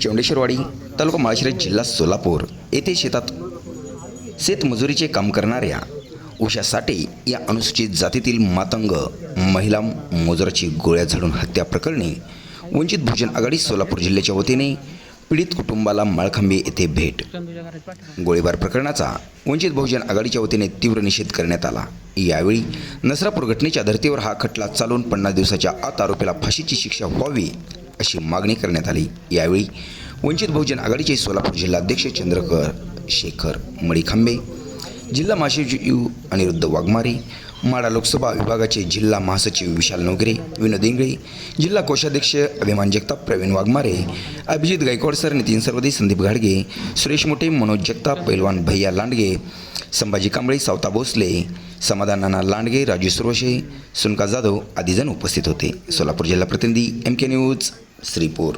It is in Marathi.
चौंडेश्वरवाडी तालुका माळशिरस जिल्हा सोलापूर येथे शेतमजुरीचे काम करणाऱ्या उषा साठे या अनुसूचित जातीतील मातंग महिला मजुराची गोळ्या झाडून हत्या प्रकरणी वंचित बहुजन आघाडी सोलापूर जिल्ह्याच्या वतीने पीडित कुटुंबाला माळखांबे येथे भेट. गोळीबार प्रकरणाचा वंचित बहुजन आघाडीच्या वतीने तीव्र निषेध करण्यात आला. यावेळी नसरापूर घटनेच्या धर्तीवर हा खटला चालून 50 दिवसाच्या आत आरोपीला फाशीची शिक्षा व्हावी अशी मागणी करण्यात आली. यावेळी वंचित बहुजन आघाडीचे सोलापूर जिल्हाध्यक्ष चंद्रकर शेखर मळीखांबे, जिल्हा महासचिव अनिरुद्ध वाघमारे, माढा लोकसभा विभागाचे जिल्हा महासचिव विशाल नवगिरे, विनोद इंगळे, जिल्हा कोषाध्यक्ष अभिमान जगताप, प्रवीण वाघमारे, अभिजित गायकवाड सर, नितीन सरवदे, संदीप घाडगे, सुरेश मोठे, मनोज जगताप, पैलवान भैया लांडगे, संभाजी कांबळे, सावता भोसले, समाधान नाना लांडगे, राजू सुरवशे, सुनका जाधव आदी जण उपस्थित होते. सोलापूर जिल्हा प्रतिनिधी MK न्यूज श्रीपूर.